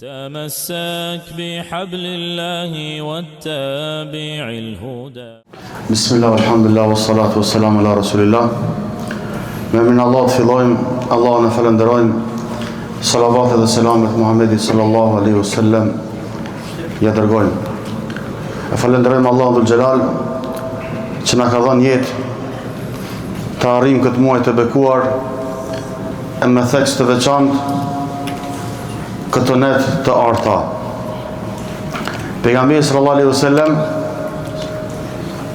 تمسك بحبل الله واتبع الهدى. بسم الله والحمد لله والصلاة والسلام على رسول الله. Me emrin Allah të fillojmë, Allahun e falenderojmë, salavatet dhe selamet Muhammedit sallallahu alaihi wasallam ja dërgojmë. E falenderojmë Allahun dhul xhelal që na ka dhënë jetë të arrijmë këtë muaj të bekuar e me theqës të veçantë këtë net të arta. Pejgamberi sallallahu alaihi wasallam,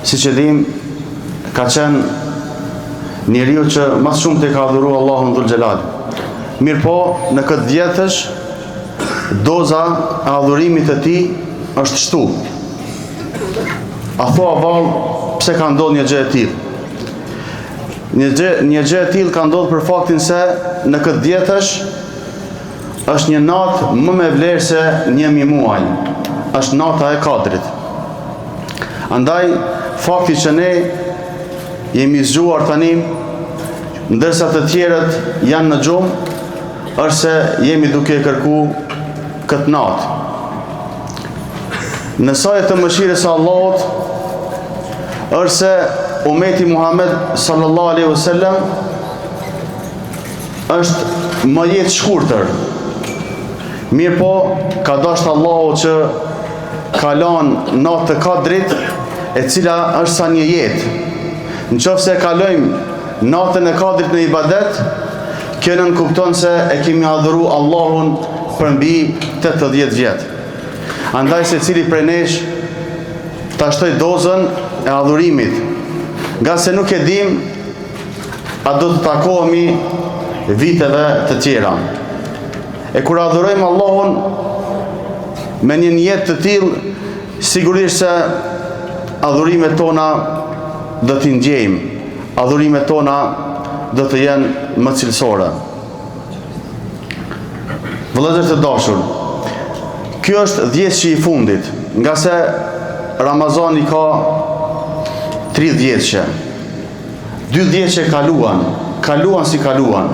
siç e dim, ka qenë njeriu që mas shumë të ka adhuru Allahun dhul xhelal. Mirë po, në këtë vjetësh, doza e adhurimit të tij është shtu. A thua vallë, pse ka ndodhur një gjë e tillë? Një gjë e tillë ka ndodhur për faktin se në këtë vjetësh është një natë më me vlerë se 1000 muaj. Është nata e Kadrit. Andaj, fakti që ne jemi zgjuar tani, ndërsa të tjerët janë në gjumë, është se jemi duke kërku këtë natë. Në sajë të mëshirës së Allahut është se umeti Muhammed sallallahu alaihi wasallam është më jetë shkurtër. Mirë po, ka dashur Allahu që kalon natë të Kadrit, e cila është sa një jetë. Në qoftë se kalojmë natën e Kadrit në ibadet, kjo nënkupton se e kemi adhuru Allahun për mbi 80 vjetë. Andaj se cili prej nesh ta shtoj dozën e adhurimit, nga se nuk e dim a do të takohemi viteve të tjera. E kur adhurojmë Allahun me një niyet të tillë, sigurisht se adhurimet tona do t'i ndjejmë, adhurimet tona do të jenë më cilësore. Vëllezër të dashur, kjo është 10 që i fundit, nga se Ramazani ka 3 dhjetëshe. 2 dhjetëshe kaluan si kaluan.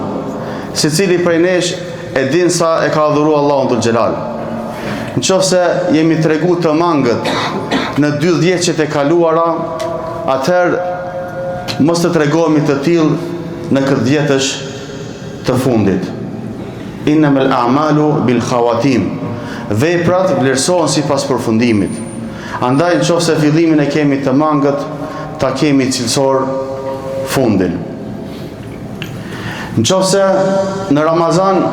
Se cili prej nesh e din sa e ka adhuru Allahun dhul xhelal. Në qoftë se jemi tregu të mangët në 2 dhjetëshet e kaluara, atëherë mos të tregohemi të tillë në këtë dhjetësh të fundit. Innamal a'malu bil khawatim. Veprat vlerësohen sipas përfundimit. Andaj në qoftë se fillimin e kemi të mangët, ta kemi cilësor fundin. Në qoftë se në Ramazan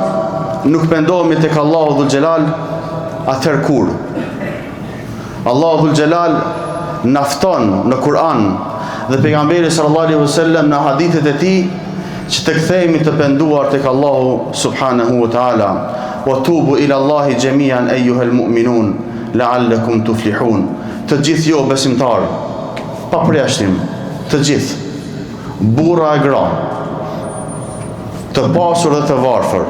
nuk pendohemi tek Allahu dhul xhelal, atëherë kur? Allahu dhul xhelal na fton në Kur'an dhe pejgamberi sallallahu alaihi wasallam në hadithet e tij që të kthehemi të penduar tek Allahu subhanahu wa taala. Wa tubu ila Allahi jami'an ayyuhal mu'minun la'allakum tuflihun. Të gjithë jo besimtar, pa përjashtim, të gjithë, burra e gra, të pasur dhe të varfër,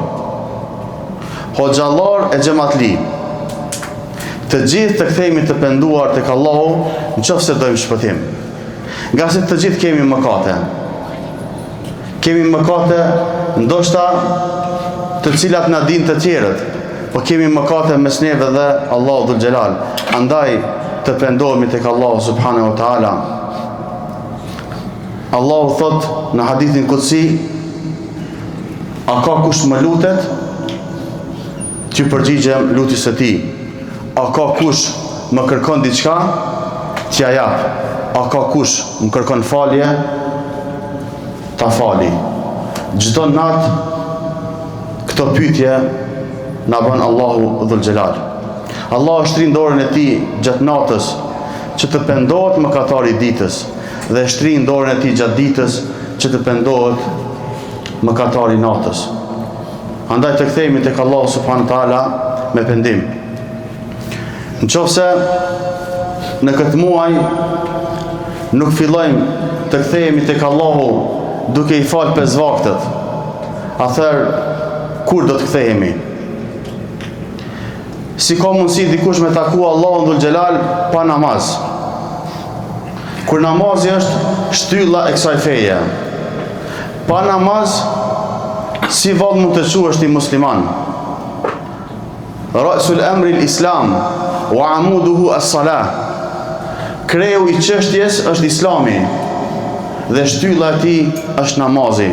hoxhallar e xhamatli, të gjithë të kthehemi të penduar tek Allahu nëse dojmë shpëtim. Nga se të gjithë kemi mëkate. Kemi mëkate ndoshta të cilat na dinë të tjerët, po kemi mëkate mes neve dhe Allahu dhul xhelal. Andaj të pendohemi tek Allahu subhanahu wa taala. Allahu thot në hadithin qudsi: a ka kush më lutet, që përgjigjem lutjes së tij. A ka kush më kërkon diçka, t'ja jap. A ka kush më kërkon falje, ta fali. Çdo natë këto pyetje na bën Allahu dhul xhelal. Allah shtrin dorën e tij gjatë natës që të pendohet mëkatari i ditës, dhe shtrin dorën e tij gjatë ditës që të pendohet mëkatari i natës. Andaj të kthehemi tek Allahu subhanahu wa taala me pendim. Nëse në këtë muaj nuk fillojmë të kthehemi tek Allahu duke i fal 5 vaktet, atëherë kur do të kthehemi? Si ka mundësi dikush me taku Allahun dhul xhelal pa namaz? Kur namazi është shtylla e kësaj feje. Pa namaz, si vallë mund të quhesh ti musliman? Ra'sul amri l-islam wa amuduhu as-salah. Kreu i çështjes është Islami dhe shtylla e tij është namazi.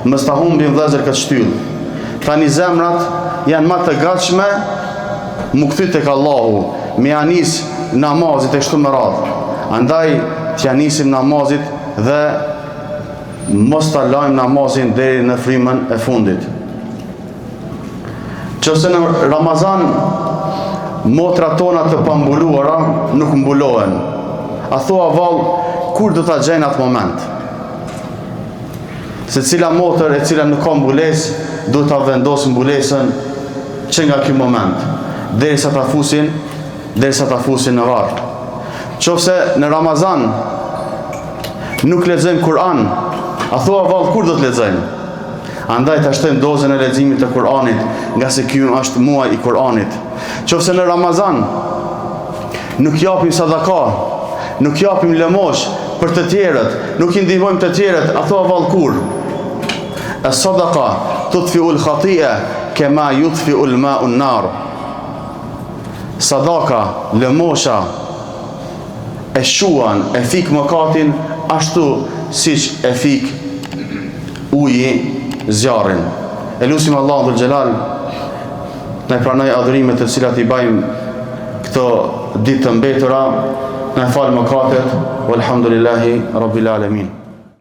Mos ta humbim vëllezër këtë shtyllë. Tani zemrat janë më të gatshme mu kthy tek Allahu, me anis namazit e kështu me radhë. Andaj t'ja nisim namazit dhe mos ta lajmë namazin deri në frymën e fundit. Qëse në Ramazan motrat tona të pambuluara nuk mbulohen. A thua vallë, kur do ta gjejnë atë moment? Se cila motër e cila nuk ka mbulesë, do ta vendosë mbulesën që nga ky moment, derisa ta fusin në varr. Qofse në Ramazan nuk lexojmë Kur'an, a thua vallë, kur do të lexojmë? Andaj ta shtojmë dozën e leximit të Kur'anit, nga se ky është muaj i Kur'anit. Qofse në Ramazan nuk japim sadaka, nuk japim lëmosh për të tjerët, nuk i ndihmojmë të tjerët, a thua vallë, kur? As-sadaqa tudfi'u al-khati'a kama yudfi'u al-ma'u an-nar. Sadaka, lëmosha e shuan, e fik mëkatin, ashtu siç e fik uji zjarrin. Elusim Allahu dhul Xhelal na pranoj adhurimet të cilat i bajmë këto ditë të mbetura, na fal mëkatet, walhamdulillahi rabbil alamin.